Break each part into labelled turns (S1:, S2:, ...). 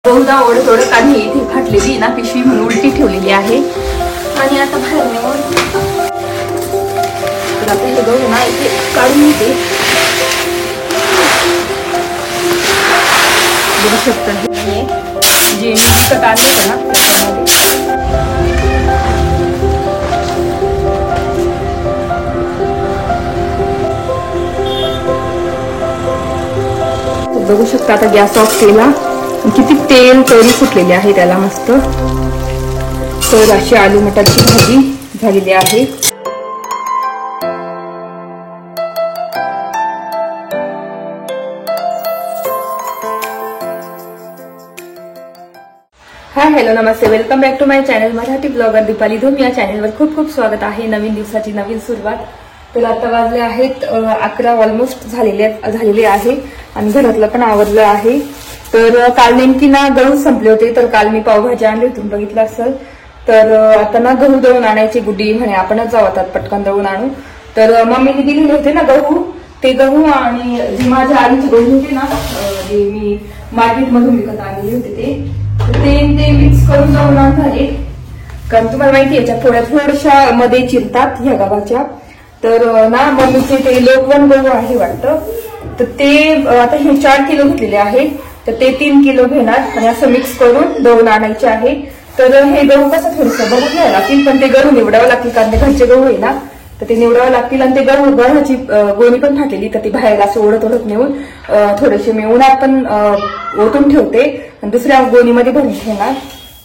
S1: बहुधा ओढ काढली इथे फाटलेली ना पिशवी म्हणून उलटी ठेवलेली आहे आणि आता बाहेर नेऊन तर आता हे गहू ना इथे काढून घेते. बघू शकता हे जे विकत आणलं होतं ना त्याच्यामध्ये बघू शकता. आता गॅस ऑफ केला. किती तेल तरी सुटलेले आहे त्याला मस्त. तर अशी आलू मटारची भाजी झालेली आहे. हाय हॅलो नमस्ते, welcome back to my channel Marathi blogger Deepali Dhoom. या चॅनलवर खूप खूप स्वागत आहे. नवीन दिवसाची नवीन सुरुवात. तर आता वाजले आहेत 11 ऑलमोस्ट झालेले आहे आणि घरातलं पण आवरलं आहे. तर काल नेमकी ना गहू संपले होते. तर काल मी पावभाजी आणली होती, बघितलं असेल. तर आता ना गहू दळून आणायची गुड्डी म्हणे आपणच जाऊ आता पटकन दळून आणू. तर मम्मीने दिलेले होते ना गहू, ते गहू आणि जे माझ्या आईचे गहू होते ना, जे मी मार्केटमधून विकत आणलेले होते ते मिक्स करून दळून आणणारे. कारण तुम्हाला माहिती याच्या थोड्याशा मध्ये चिरतात ह्या गव्हाच्या. तर ना मम्मीचे ते लोकवन गहू आहे वाटतं. तर ते आता हे 4 किलो घेतलेले आहे. तर ते 3 किलो घेणार आणि असं मिक्स करून दळून आणायचे आहे. तर हे गहू कसं थोडंसं बघून घ्यावं लागतील, पण ते गहू निवडावं लागतील कारण ते घरचे गहू आहे ना, तर ते निवडावं लागतील. आणि ते गव्हाची गोणी पण फाटलेली, तर ती बाहेर असं ओढत नेऊन थोडेसे मी उन्हात पण ओतून ठेवते आणि दुसऱ्या गोणीमध्ये भरून ठेवणार.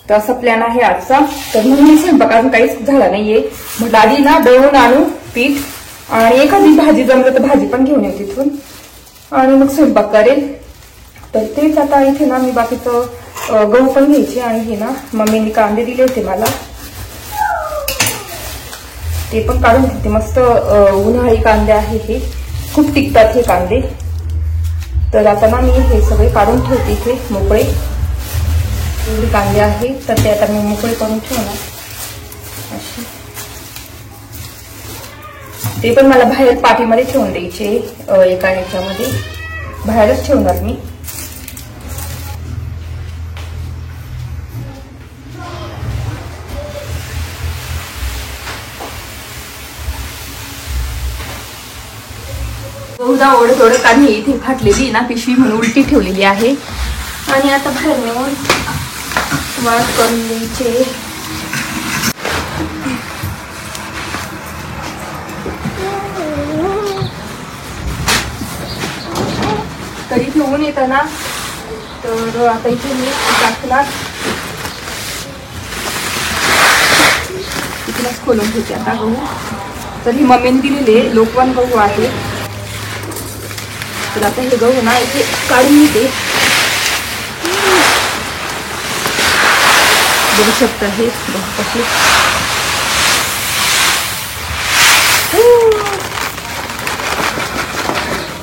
S1: तर असा प्लॅन आहे आजचा. तर म्हणून स्वयंपाक अजून काहीच झाला नाहीये. म्हटलं आधी ना दळून आणू पीठ आणि एखादी भाजी जमलं तर भाजी पण घेऊन येऊ तिथून आणि मग स्वयंपाक करेल. तर तेच आता इथे ना मी बाकीचं गहू पण घ्यायचे आणि हे ना मम्मीने कांदे दिले होते मला, ते पण काढून घेते. मस्त उन्हाळी कांदे आहे, हे खूप टिकतात हे कांदे. तर आता ना मी हे सगळे काढून ठेवते इथे मोकळे. एवढे कांदे आहे तर ते आता मी मोकळे करून ठेवणार असे. ते पण मला बाहेर पाठीमध्ये ठेवून द्यायचे, एका ह्याच्यामध्ये बाहेरच ठेवणार मी. बहुधा ओढ काढली इथे फाटलेली ना पिशवी म्हणून उलटी ठेवलेली आहे आणि आता बाहेर नेऊन वाढ करून द्यायचे. तरी ठेवून येतं ना, तर आता इथे मी टाकणार. इथूनच खोलून घेते आता गहू. तर ही मम्मीने दिलेले लोकवन गहू आहे. तर आता हे गहू ना इथे काढून घेते. बघू शकता हे गहू कसे.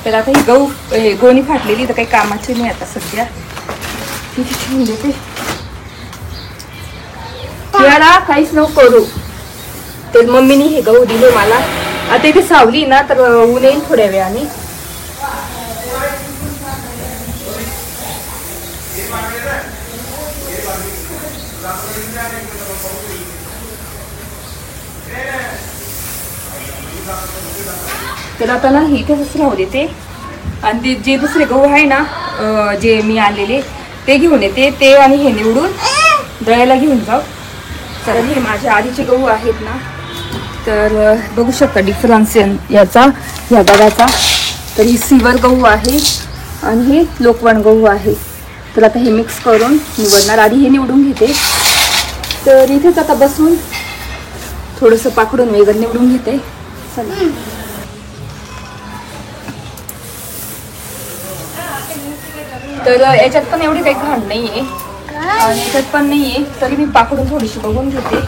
S1: तर आता ही गहू गोणी फाटलेली तर काही कामाची नाही आता सध्या, तिथे ठेवून देते. याला काहीच नको करू. तर मम्मीने हे गहू दिले मला. आता इथे सावली ना तर ऊन येईल थोड्या वेळाने. तर आता ना हे इथेच राहू देते आणि जे दुसरे गहू आहे ना जे मी आणलेले ते घेऊन येते. ते आणि हे निवडून दळायला घेऊन जाऊ. कारण हे माझ्या आधीचे गहू आहेत ना, तर बघू शकता डिफरन्स याचा ह्या गव्हाचा. तर ही सिवर गहू आहे आणि हे लोकवन गहू आहे. तर आता हे मिक्स करून निवडणार. आधी हे निवडून घेते. तर इथेच आता बसून थोडंसं पाकडून वेगळं निवडून घेते. चला. तर याच्यात पण एवढी काही घाण नाहीये आणि याच्यात पण नाहीये, तरी मी पाकडून थोडीशी बघून घेते.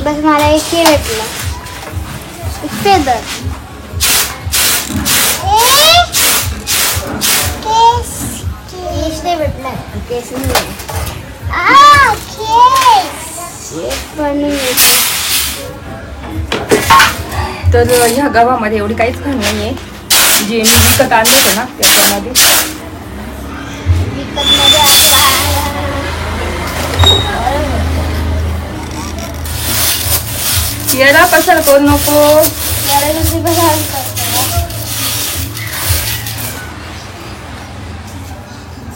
S2: बस मला एक हे भेटलं, फेदर. केस नाही भेटला, केस नाही.
S1: तर ह्या गावामध्ये एवढी काहीच घाण नाहीये. जे मी विकत आणलं होतं ना त्याच्यामध्ये याला पसर करू नको.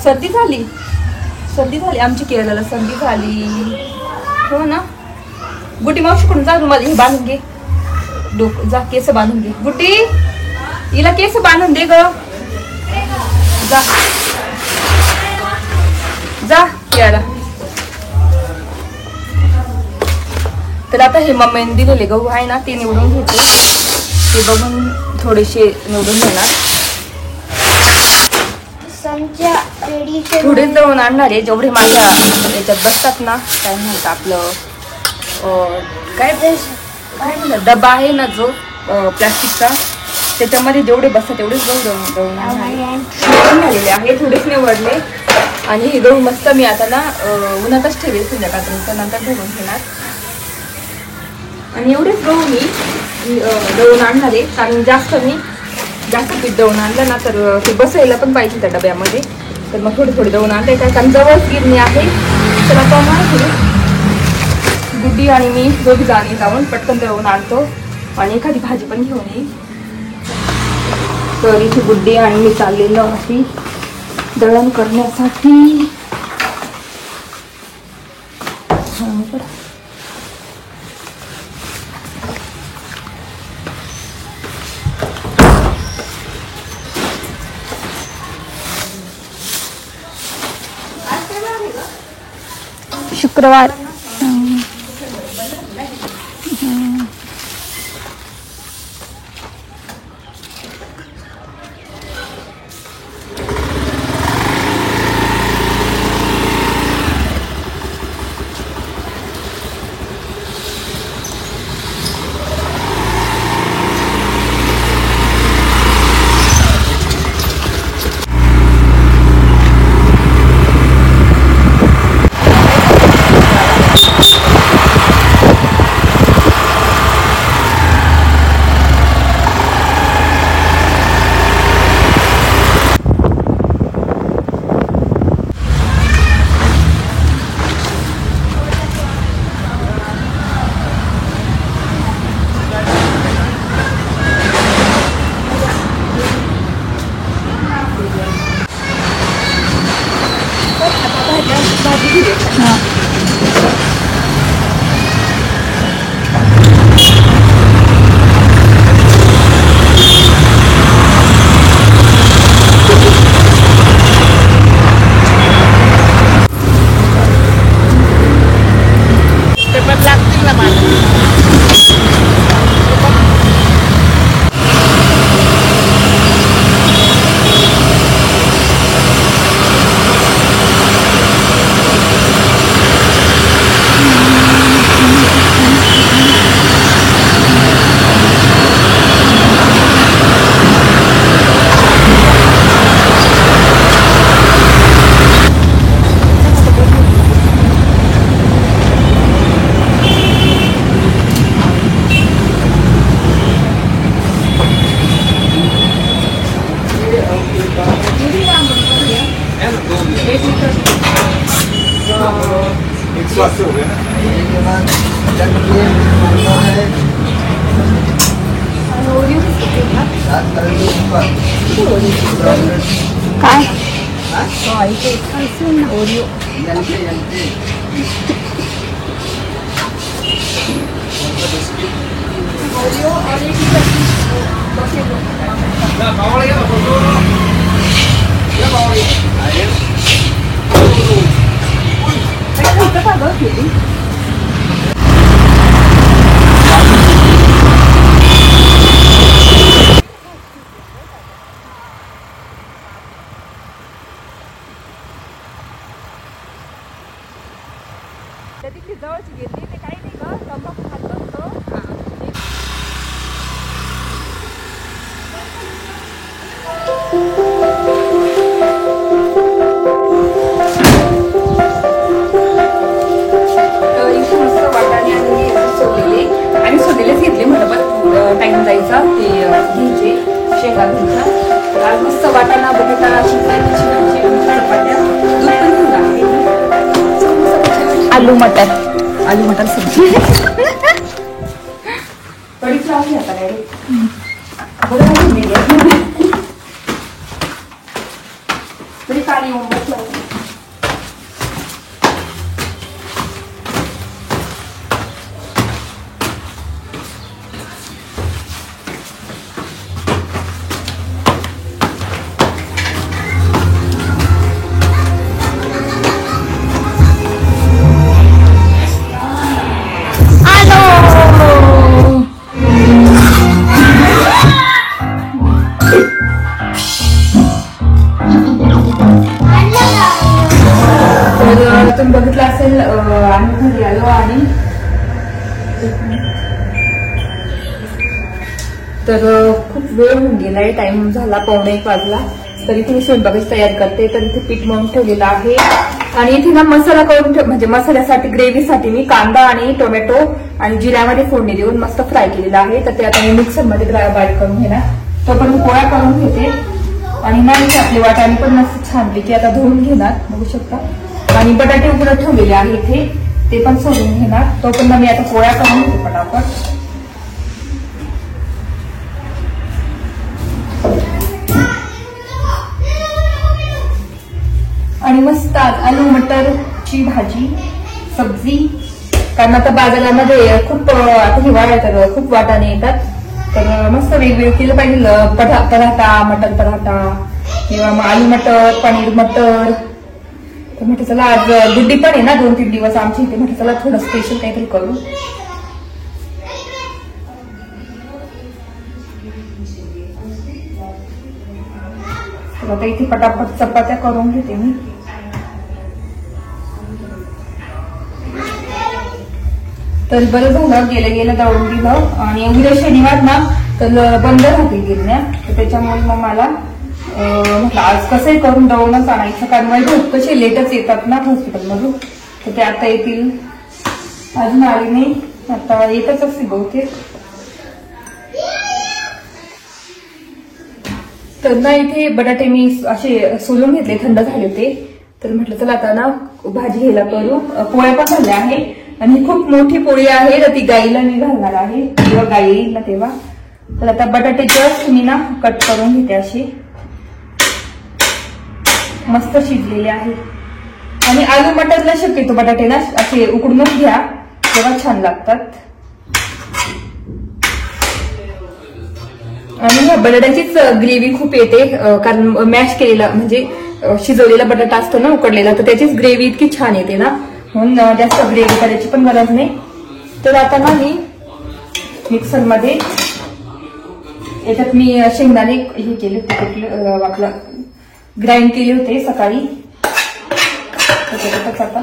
S1: सर्दी झाली आमची केरळला सर्दी झाली. हो ना गुटी मावशीकडून जा मला हे बांधून घे. जा केस बांधून घे गुटी. हिला केस बांधून दे ग. जा जा केरळला. तर आता हे मम्मीने दिलेले गहू आहे ना ते निवडून घेते. ते बघून थोडेसे निवडून घेणार. थोडेच दळून आणणार आहे जेवढे माझ्या याच्यात बसतात ना. काय म्हणतात आपलं काय म्हणतात डबा आहे ना जो प्लास्टिकचा त्याच्यामध्ये जेवढे बसतात तेवढेच गहू दळून झालेले आहे. थोडेच निवडले आणि हे गहू मस्त मी आता ना उन्हातच ठेवेल संध्याकाळपर्यंत नंतर धुवून घेणार. आणि एवढेच गहू मी दळून आणणार आहे कारण जास्त पीठ दळून आणलं ना तर ते बसायला पण पाहिजे त्या डब्यामध्ये. तर मग थोडी दळून आणते काय कारण जवळच गिरणी आहे. तर आता गुड्डी आणि मी दोघी जाऊन पटकन दळून आणतो आणि एखादी भाजी पण घेऊन येईल. तर इथे गुड्डी आणि मी चाललेलो आहे दळण करण्यासाठी.
S2: शुक्रवार काय ओरिओ
S1: तिथली जवळची घेतली ते काही नाही ग तंबाखू खात बसतो. इथे मस्त वाटाणे आणि सोडलेले सोडलेलेच घेतले म्हणलं परत टाइम जायचा ते घ्यायचे शेंगा घ्यायचा. आज मस्त वाटाणा बटाटा शिजवायची चपात्या दूध पण घेऊन जाते. आलू मटर सब्जी तशीच लावली आता डायरेक्ट. बरोबर नाही तरी काल येऊन बसला. तुम्ही बघितलं असेल आम्ही घरी आलो आणि तर खूप वेळ होऊन गेलाय. टाइम झाला 1:15 वाजला. तरी इथे स्वयंपाकाची तयारी करते. तर इथे पीठ मळून ठेवलेलं आहे आणि इथे ना मसाला करून म्हणजे मसाल्यासाठी ग्रेव्हीसाठी मी कांदा आणि टोमॅटो आणि जिऱ्यामध्ये फोडणी देऊन मस्त फ्राय केलेला आहे. तर ते आता मी मिक्सरमध्ये बारीक करून घेणार. तो पण पोळ्या करून घेते आणि नाही आपले वाटाणे पण मस्त छानपैकी आता धुवून घेणार. बघू शकता. आणि बटाटे उकडत ठेवलेले आहे इथे ते पण सोडून घेणार. तो पण मी आता पोळ्या करून घेते पटापट. आणि मस्त आलू मटरची भाजी सब्जी. कारण आता बाजारामध्ये खूप आता हिवाळ्यात तर खूप वाटाणे येतात. तर मस्त वेगवेगळं केलं पाहिजे. पराठा मटर पराठा किंवा मग आलू मटर पनीर मटर. तर म्हटलं चला आज गुड्डी पण आहे ना 2-3 दिवस आमची इथे. म्हटलं चला थोडं स्पेशल काहीतरी करू. तर आता इथे पटापट चपात्या करून घेते मी. तर बरं झालं गेलं गेलं दळून दिलं. आणि उद्या शनिवार ना तर बंद राहतील गिरण्या. तर त्याच्यामुळे मग मला म्हटलं आज कसंही करून दळूनच आणायचं. कारण माझे कसे लेटच येतात ना हॉस्पिटलमधून. तर ते आता येतील. अजून आले नाही. आता येतच असते बहुतेक. तर ना इथे बटाटे मी असे सोलून घेतले थंड झाले होते. तर म्हटलं चला आता ना भाजी घ्यायला करू. पोळ्या पण झाल्या आहे आणि खूप मोठी पोळी आहे. तर ती गाईला मी घालणार आहे जेव्हा गाई येईल ना तेव्हा. तर आता बटाटे जस्ट मी ना कट करून घेते असे मस्त शिजलेले आहे. आणि आलू मटरला शक्यतो बटाटे ना असे उकडूनच घ्या तेव्हा छान लागतात. आणि ह्या बटाट्याचीच ग्रेव्ही खूप येते. कारण मॅश केलेला म्हणजे शिजवलेला बटाटा असतो ना उकडलेला. तर त्याचीच ग्रेव्ही इतकी छान येते ना. म्हणून जास्त ग्रेव्ही करायची पण गरज नाही. तर आता ना मी मिक्सरमध्ये याच्यात मी शेंगदाणे हे केले होते वाकला ग्राइंड केले होते सकाळी. त्याच्यातच आता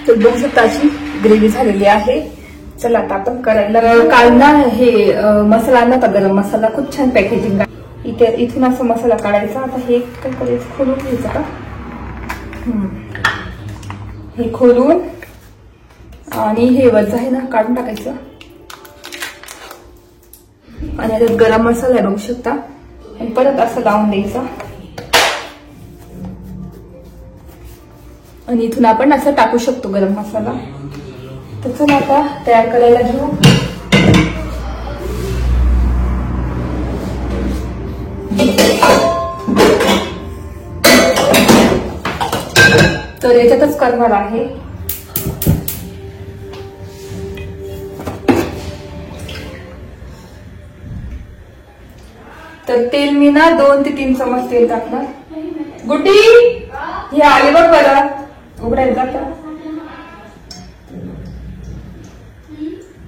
S1: तर 2 ताची ग्रेव्ही झालेली आहे. चला आता आपण करायला. काल ना हे मसाला नव्हता गरम मसाला खूप छान पॅकेजिंग. इथून असं मसाला काढायचा. आता हे काय करायचं खोलून घ्यायचं का. हे खोलून आणि हे वरचं आहे ना काढून टाकायचं. आणि आता गरम मसाला बघू शकता. आणि परत असं लावून द्यायचं. आणि इथून आपण असं टाकू शकतो गरम मसाला. तर चला आता तयार करायला घेऊ. तर याच्यातच करणार आहे. तर तेल मी ना 2 ते 3 चमच तेल टाकणार. गुड्डी हे आले बघ बरं उघडायला जातं.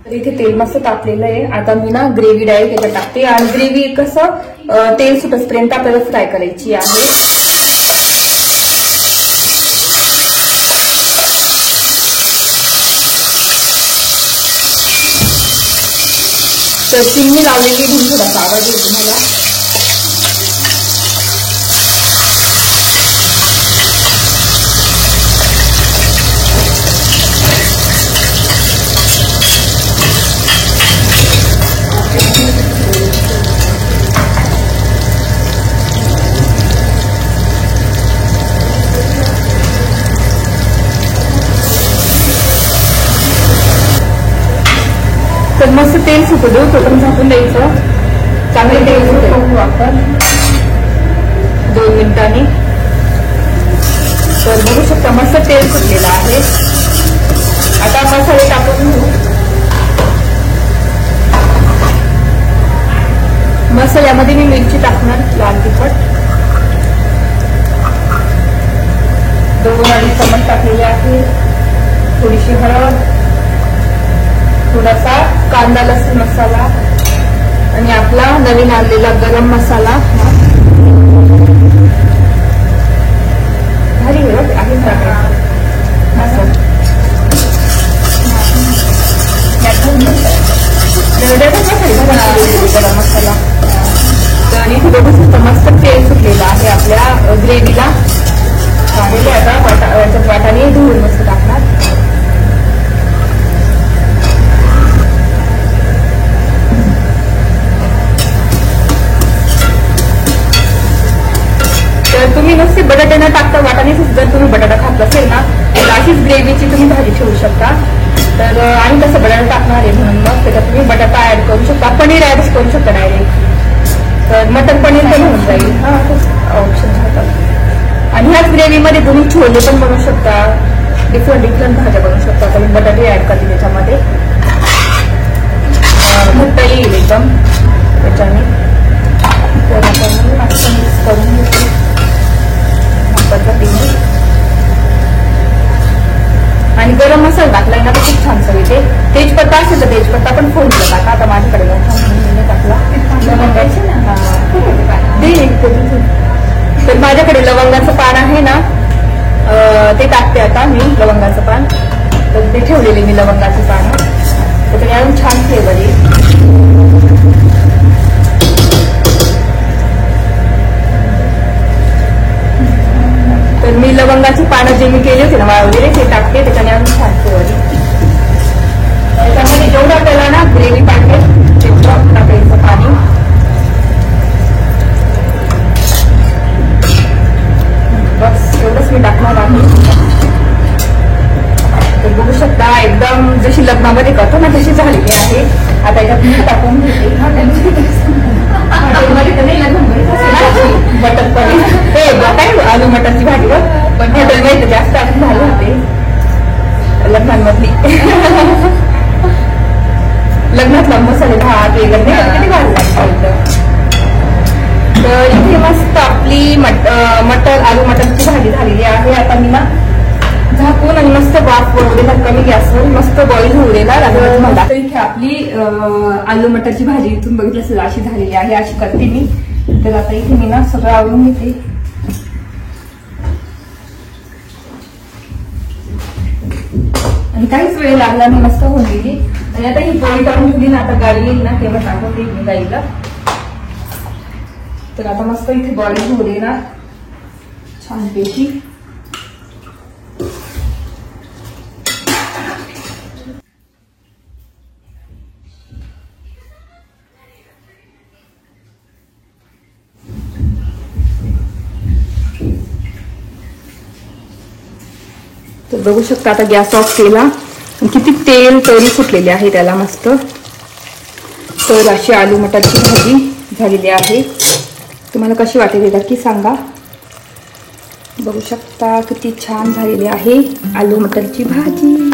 S1: तर इथे तेल मस्त तापलेलं आहे. आता मी ना ग्रेव्ही डायरेक्ट याच्यात टाकते. आणि ग्रेव्ही कसं तेल सुटसपर्यंत आपल्याला फ्राय करायची आहे. तर चिमणी लावलेली म्हणून थोडासा आवाज येतो मला. झाकू देऊ, तो पण झाकून द्यायचं. चांगले तेल सुटू आपण 2 मिनिटांनी. तर बघू शकता मस्त तेल सुटलेलं आहे. आता मसाले टाकून घेऊ. मसाल्यामध्ये मी मिरची टाकणार, लाल तिखट 2-2.5 चमच टाकलेले आहे. थोडीशी हळद, थोडासा कांदा लसूण मसाला आणि आपला नवीन आणलेला गरम मसाला. भारी आहे गरम मसाला. तर इथे बघू शकता मस्त तेल सुटलेलं आहे आपल्या ग्रेव्हीला. काढलेले आता याच्यात वाटाणे धुवून मस्त टाकणार. तर तुम्ही नुसते बटाटे न टाकता वाटाणे जर तुम्ही बटाटा खात असेल ना तर अशीच ग्रेव्हीची तुम्ही भाजी ठेवू शकता. तर आणि तसं बटाटा टाकणार आहे म्हणून मग त्याच्यात तुम्ही बटाटा ऍड करू शकता, पनीर ऍड करू शकता डायरेक्ट. तर मटन पनीर पण होऊन जाईल. हा ऑप्शन राहतात. आणि ह्याच ग्रेव्हीमध्ये तुम्ही छोले पण बनवू शकता, डिफरंट भाज्या बनवू शकता. तुम्ही बटाटे ऍड करते त्याच्यामध्ये, घट्ट येईल एकदम त्याच्याने. तर आपण मिक्स करून घेतो पद्धतीने. आणि गरम मसाला टाकलाय ना तर खूप छान चव येते. तेजपत्ता असेल तर तेजपत्ता पण फोडून टाका. आता माझ्याकडे टाकला तर माझ्याकडे लवंगाचं पान आहे ना ते टाकते आता मी. लवंगाचं पान तर ते ठेवलेले मी लवंगाचं पान. त्याच्याने अजून छान फ्लेवर येईल. तर मी लवंगाची पानं जे मी केले होते ना वाळवलेले ते टाकते. त्याच्याने अजून छान फ्लेवर येईल. त्याच्यामध्ये जेवढं आपल्याला ना ग्रेव्ही पाहिजे तेवढं टाकायचं पाणी. बस एवढंच मी टाकणार आहे. तर बघू शकता एकदम जशी लग्नामध्ये करतो ना तशी झालेली आहे. आता याच्यात मी टाकून घेते मटर पनीर. हे काय आलू मटरची भाजी बघ, पण हॉटेलमध्ये जास्त आपण झाले होते लग्नांमधली. लग्नातला मसाले भात वगैरे किती भारी लागतं. तर इथे मस्त आपली मटर आलू मटरची भाजी झालेली आहे. आता मी ना झाकून आणि मस्त वाफ वळवलेला कमी गॅसवर मस्त बॉईल होऊ देणार. तर इथे आपली आलू मटरची भाजी इथून बघितलं असेल अशी झालेली आहे. अशी करते मी. तर आता इथे मी ना सगळं आवडून घेते. आणि काहीच वेळ लागला नाही, मस्त होऊन गेली. आणि आता ही पोळी टाकून ठेवली ना, आता गाडी येईल ना तेव्हा टाकून देईल मी गाईला. तर आता मस्त इथे बॉईल होऊ देणार छानपैकी. तर बघू शकता आता गॅस ऑफ केला. किती तेल तरी सुटलेले आहे त्याला मस्त. तर अशी आलू मटरची भाजी झालेली आहे. तुम्हाला कशी वाटेल नक्की सांगा. बघू शकता किती छान झालेली आहे आलू मटरची भाजी.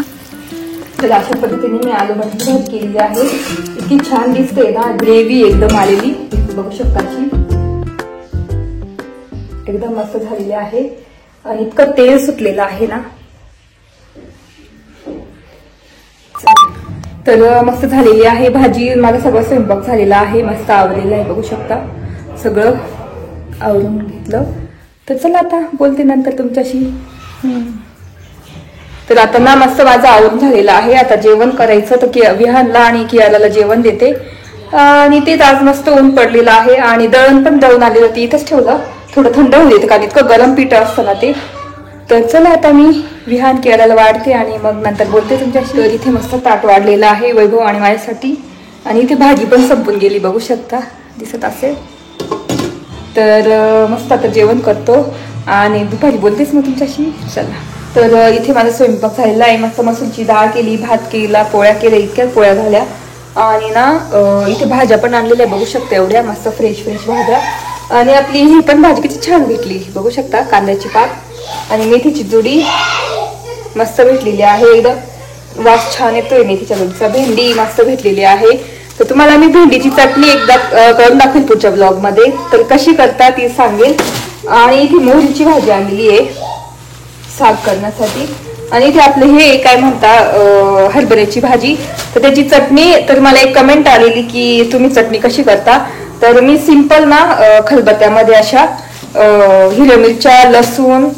S1: तर अशा पद्धतीने मी आलू मटरची भाजी केलेली आहे. इतकी छान दिसते ना, ग्रेव्ही एकदम आलेली. बघू शकता एकदम मस्त झालेली आहे. आणि इतकं तेल सुटलेलं आहे ना. तर मस्त झालेली आहे भाजी. माझा सगळं स्वयंपाक झालेला आहे, मस्त आवडलेलं आहे. बघू शकता सगळं आवरून घेतलं. तर चला आता बोलते नंतर तुमच्याशी. तर आता ना मस्त माझं आवरून झालेलं आहे. आता जेवण करायचं. तर विहानला आणि कियाला जेवण देते. आणि तेच आज मस्त ऊन पडलेलं आहे. आणि दळण पण दळून आलेलं ते इथंच ठेवलं. थोडं थंड होऊ देतं कारण इतकं गरम पीठ असतं ना ते. तर चला आता मी विहान केळाला वाढते आणि मग नंतर बोलते तुमच्याशी. तर इथे मस्त ताट वाढलेलं आहे वैभव आणि माझ्यासाठी. आणि इथे भाजी पण संपून गेली, बघू शकता दिसत असेल. तर मस्त आता जेवण करतो आणि दुपारी बोलतेच मग तुमच्याशी. चला तर इथे माझा स्वयंपाक झालेला आहे. मस्त मसूरची डाळ केली, भात केला, पोळ्या केल्या. इतक्या पोळ्या झाल्या. आणि ना इथे भाज्या पण आणलेल्या बघू शकता, एवढ्या मस्त फ्रेश फ्रेश भाज्या. आणि आपली ही पण भाजी किती छान भेटली बघू शकता, कांद्याची पात आणि मेथीची जुडी मस्त भेटलेली आहे. एकदम वास छान येतोय मेथीच्या जुडीचा. भेंडी मस्त भेटलेली आहे. तर तुम्हाला मी भेंडीची चटणी एकदा करून दाखवेल पुढच्या ब्लॉग मध्ये, तर कशी करता ती सांगेल. आणि इथे मोहरीची भाजी आणलेली आहे साग करण्यासाठी. आणि इथे आपलं हे काय म्हणता हरभऱ्याची भाजी, तर त्याची चटणी. तर मला एक कमेंट आलेली की तुम्ही चटणी कशी करता, तर मी सिंपल ना खलबत्त्यामध्ये अशा हिरव्या मिरच्या लसूण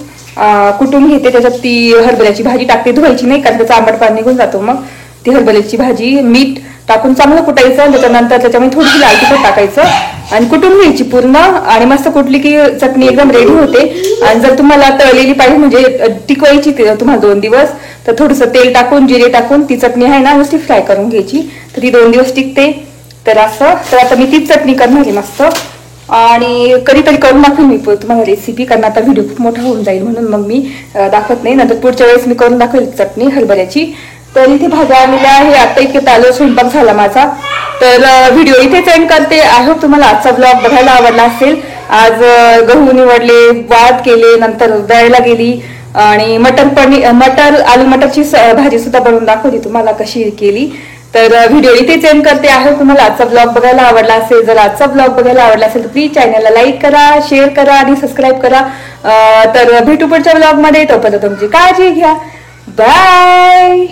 S1: कुटून घेते, त्याच्यात ती हरभऱ्याची भाजी टाकते. धुवायची नाही कारण त्याचा आंबट पाणी निघून जातो. मग ती हरभऱ्याची भाजी मीठ टाकून चांगलं कुटायचं आणि त्याच्यानंतर त्याच्यामध्ये थोडीशी लाल तिखट टाकायचं आणि कुटून घ्यायची पूर्ण. आणि मस्त कुटली की चटणी एकदम रेडी होते. आणि जर तुम्हाला तळलेली पाहिजे म्हणजे टिकवायची तुम्हाला 2 दिवस, तर थोडंसं तेल टाकून जिरे टाकून ती चटणी आहे ना नुसती फ्राय करून घ्यायची, तर ती 2 दिवस टिकते. तर असं, तर आता मी तीच चटणी करणार आहे मस्त. आणि कधीतरी करून दाखवेल मी तुम्हाला रेसिपी, कारण आता व्हिडिओ खूप मोठा होऊन जाईल म्हणून मग मी दाखवत नाही. नंतर पुढच्या वेळेस मी करून दाखवेल चटणी हरभऱ्याची. तर इथे भाज्या आणलेल्या आहे. आता इतके तालो स्वयंपाक झाला माझा. तर व्हिडिओ इथेच एंड करते. आय होप तुम्हाला आजचा ब्लॉग बघायला आवडला असेल. आज गहू निवडले, वाद केले, नंतर दळायला गेली आणि मटर आलू मटरची भाजी सुद्धा बनवून दाखवली तुम्हाला कशी केली. तर व्हिडिओ इथेच एंड करते. आहे तुम्हाला आजचा ब्लॉग बघायला आवडला असेल. जर आजचा ब्लॉग बघायला आवडला असेल तर प्लीज चॅनलला लाईक करा, शेअर करा आणि सबस्क्राईब करा. तर भेटू पुढच्या ब्लॉग मध्ये. तोपर्यंत तुमची काळजी घ्या. बाय.